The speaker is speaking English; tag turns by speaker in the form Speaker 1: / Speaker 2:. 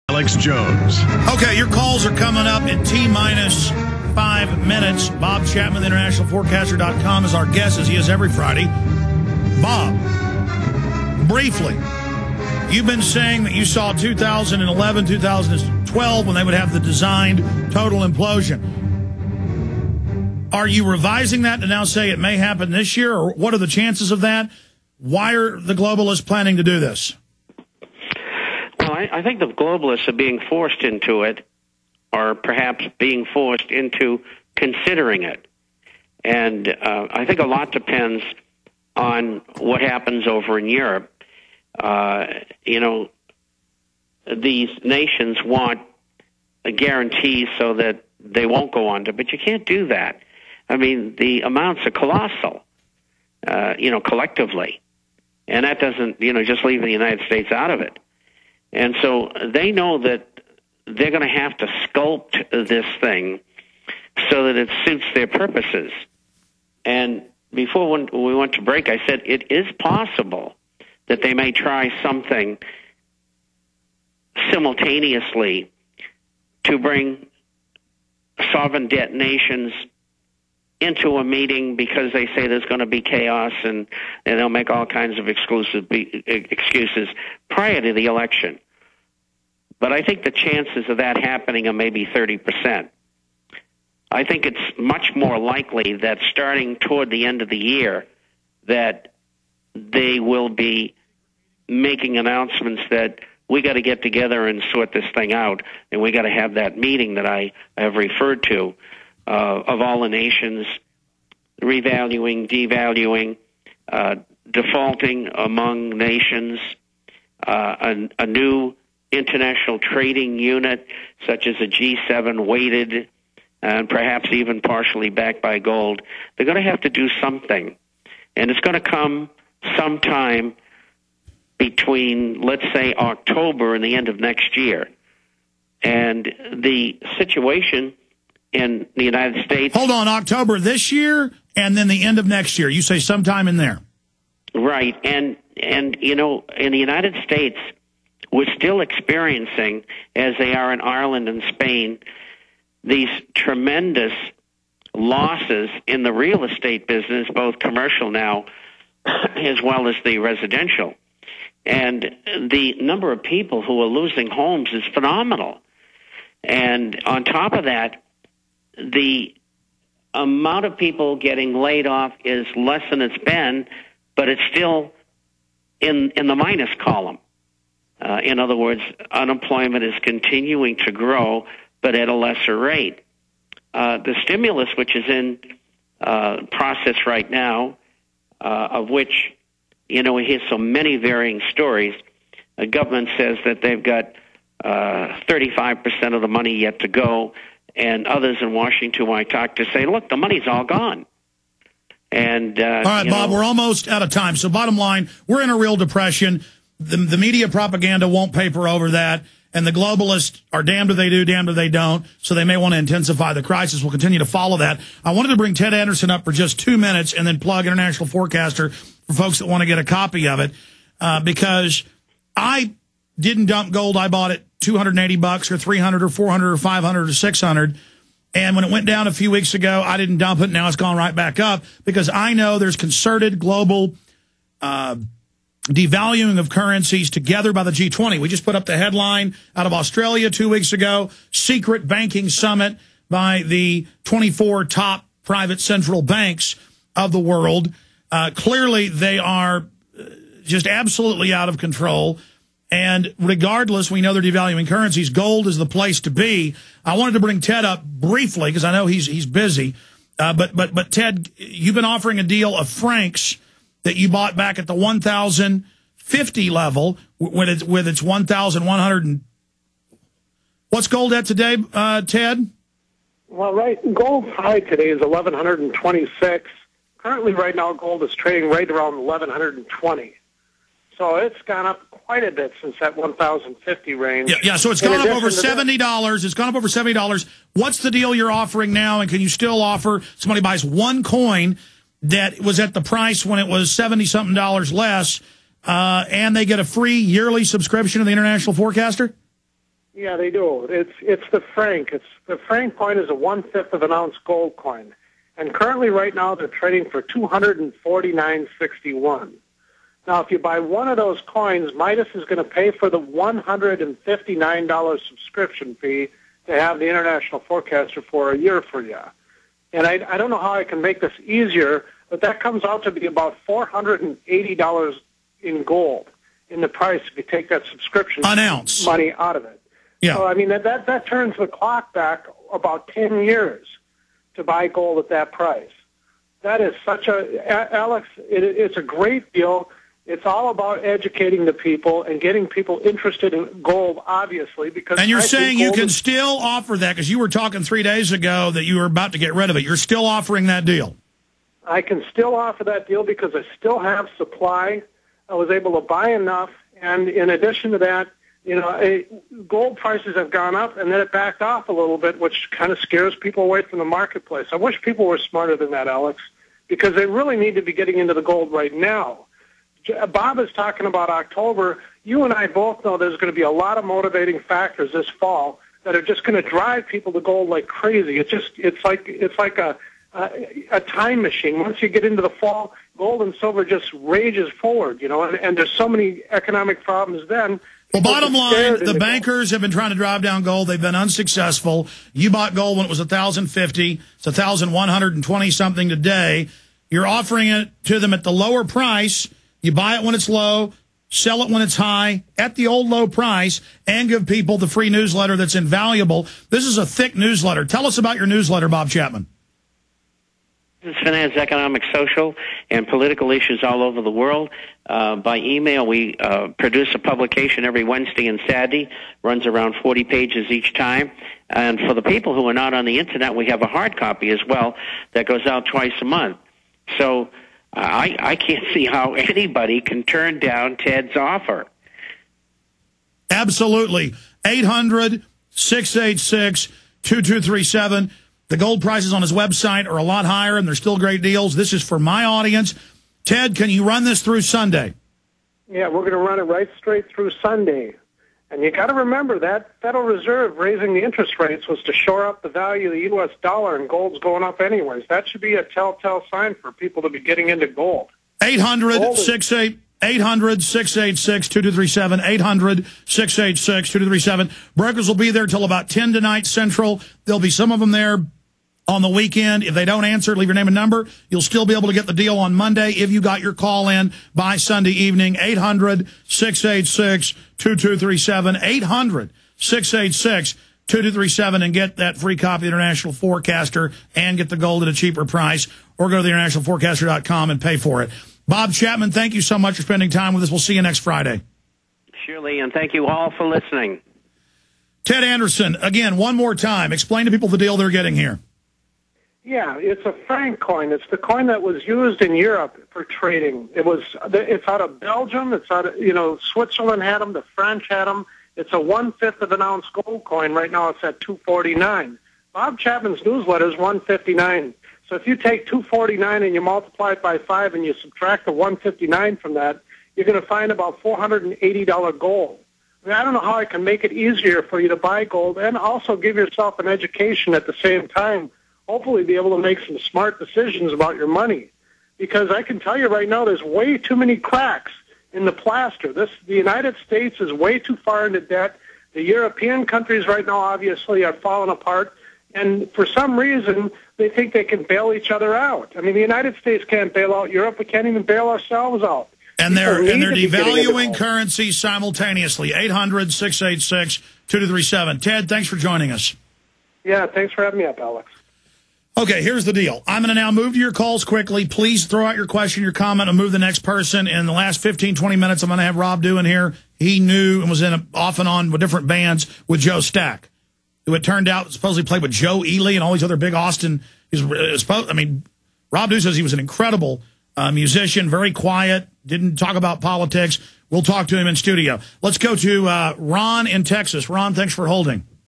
Speaker 1: Alex Jones.
Speaker 2: Okay, your calls are coming up in T-minus 5 minutes. Bob Chapman, the internationalforecaster.com, is our guest, as he is every Friday. Bob, briefly, you've been saying that you saw 2011, 2012 when they would have the designed total implosion. Are you revising that to now say it may happen this year, or what are the chances of that? Why are the globalists planning to do this?
Speaker 3: Well, I think the globalists are being forced into it, or perhaps being forced into considering it. And I think a lot depends on what happens over in Europe. These nations want a guarantee so that they won't go under, but you can't do that. I mean, the amounts are colossal, collectively. And that doesn't, just leave the United States out of it. And so they know that they're going to have to sculpt this thing so that it suits their purposes. And before when we went to break, I said it is possible that they may try something simultaneously to bring sovereign debt nations into a meeting because they say there's going to be chaos, and they'll make all kinds of excuses prior to the election. But I think the chances of that happening are maybe 30%. I think it's much more likely that starting toward the end of the year that they will be making announcements that we got to get together and sort this thing out, and we got to have that meeting that I have referred to, of all the nations, revaluing, devaluing, defaulting among nations, a new international trading unit such as a G7 weighted and perhaps even partially backed by gold. They're going to have to do something, and it's going to come sometime between, let's say, October and the end of next year. And the situation in the United States...
Speaker 2: Hold on, October this year and then the end of next year. You say sometime in there.
Speaker 3: Right. And in the United States, we're still experiencing, as they are in Ireland and Spain, these tremendous losses in the real estate business, both commercial now as well as the residential. And the number of people who are losing homes is phenomenal. And on top of that, the amount of people getting laid off is less than it's been, but it's still in the minus column. In other words, unemployment is continuing to grow, but at a lesser rate. The stimulus, which is in process right now, of which, we hear so many varying stories. The government says that they've got 35% of the money yet to go, and others in Washington, when I talk to, say, look, the money's all gone. And all
Speaker 2: right, Bob, we're almost out of time. So bottom line, we're in a real depression. The media propaganda won't paper over that, and the globalists are damned if they do, damned if they don't, so they may want to intensify the crisis. We'll continue to follow that. I wanted to bring Ted Anderson up for just 2 minutes and then plug International Forecaster for folks that want to get a copy of it, because I didn't dump gold. I bought it $280 or 300 or 400 or 500 or 600. And when it went down a few weeks ago, I didn't dump it. Now it's gone right back up because I know there's concerted global devaluing of currencies together by the G20. We just put up the headline out of Australia 2 weeks ago, secret banking summit by the 24 top private central banks of the world. Clearly, they are just absolutely out of control. And regardless, we know they're devaluing currencies. Gold is the place to be. I wanted to bring Ted up briefly because I know he's busy. But Ted, you've been offering a deal of francs that you bought back at the 1,050 level with its 1,100. What's gold at today, Ted?
Speaker 4: Well, right, gold high today is 1,126. Currently, right now, gold is trading right around 1,120. So it's gone up quite a bit since that 1,050 range.
Speaker 2: Yeah, so it's gone up over $70. It's gone up over $70. What's the deal you're offering now, and can you still offer somebody buys one coin that was at the price when it was $70-something less, and they get a free yearly subscription to the International Forecaster?
Speaker 4: Yeah, they do. It's the franc. The franc coin is a 1/5 of an ounce gold coin, and currently, right now, they're trading for $249.61. Now, if you buy one of those coins, Midas is going to pay for the $159 subscription fee to have the International Forecaster for a year for you. And I don't know how I can make this easier, but that comes out to be about $480 in gold in the price if you take that subscription
Speaker 2: an ounce
Speaker 4: money out of it.
Speaker 2: Yeah.
Speaker 4: So, I mean, that turns the clock back about 10 years to buy gold at that price. That is such Alex, it's a great deal. It's all about educating the people and getting people interested in gold, obviously.
Speaker 2: And you're saying you can still offer that, because you were talking 3 days ago that you were about to get rid of it. You're still offering that deal?
Speaker 4: I can still offer that deal because I still have supply. I was able to buy enough, and in addition to that, gold prices have gone up, and then it backed off a little bit, which kind of scares people away from the marketplace. I wish people were smarter than that, Alex, because they really need to be getting into the gold right now. Bob is talking about October. You and I both know there's going to be a lot of motivating factors this fall that are just going to drive people to gold like crazy. It's like a time machine. Once you get into the fall, gold and silver just rages forward, and there's so many economic problems then.
Speaker 2: Well, bottom line, the bankers have been trying to drive down gold. They've been unsuccessful. You bought gold when it was $1,050. It's $1,120 something today. You're offering it to them at the lower price. You buy it when it's low, sell it when it's high at the old low price, and give people the free newsletter that's invaluable. This is a thick newsletter. Tell us about your newsletter, Bob Chapman.
Speaker 3: It's finance, economic, social, and political issues all over the world. By email, we produce a publication every Wednesday and Saturday. Runs around 40 pages each time. And for the people who are not on the Internet, we have a hard copy as well that goes out twice a month. So I can't see how anybody can turn down Ted's offer.
Speaker 2: Absolutely. 800-686-2237. The gold prices on his website are a lot higher, and they're still great deals. This is for my audience. Ted, can you run this through Sunday?
Speaker 4: Yeah, we're going to run it right straight through Sunday. And you got to remember that Federal Reserve raising the interest rates was to shore up the value of the U.S. dollar, and gold's going up anyways. That should be a telltale sign for people to be getting into gold.
Speaker 2: 800-686-2237. 800-686-2237. Brokers will be there till about 10 tonight Central. There'll be some of them there on the weekend. If they don't answer, leave your name and number. You'll still be able to get the deal on Monday if you got your call in by Sunday evening. 800-686-2237. 800-686-2237, and get that free copy of the International Forecaster and get the gold at a cheaper price, or go to the internationalforecaster.com and pay for it. Bob Chapman, thank you so much for spending time with us. We'll see you next Friday.
Speaker 3: Surely, and thank you all for listening.
Speaker 2: Ted Anderson, again, one more time. Explain to people the deal they're getting here.
Speaker 4: Yeah, it's a franc coin. It's the coin that was used in Europe for trading. It's out of Belgium. It's out of, Switzerland had them. The French had them. It's a 1/5 of an ounce gold coin. Right now it's at $249. Bob Chapman's newsletter is $159. So if you take $249 and you multiply it by 5 and you subtract the $159 from that, you're going to find about $480 gold. I mean, I don't know how I can make it easier for you to buy gold and also give yourself an education at the same time. Hopefully be able to make some smart decisions about your money. Because I can tell you right now, there's way too many cracks in the plaster. The United States is way too far into debt. The European countries right now obviously are falling apart. And for some reason, they think they can bail each other out. I mean, the United States can't bail out Europe. We can't even bail ourselves out.
Speaker 2: And they're devaluing currency simultaneously. 800-686-2237. Ted, thanks for joining us.
Speaker 4: Yeah, thanks for having me up, Alex.
Speaker 2: Okay, here's the deal. I'm going to now move to your calls quickly. Please throw out your question, your comment, and move the next person. In the last 15, 20 minutes, I'm going to have Rob doing here. He knew and was off and on with different bands with Joe Stack, who it turned out supposedly played with Joe Ely and all these other big Austin. Rob Dew says he was an incredible musician, very quiet, didn't talk about politics. We'll talk to him in studio. Let's go to Ron in Texas. Ron, thanks for holding.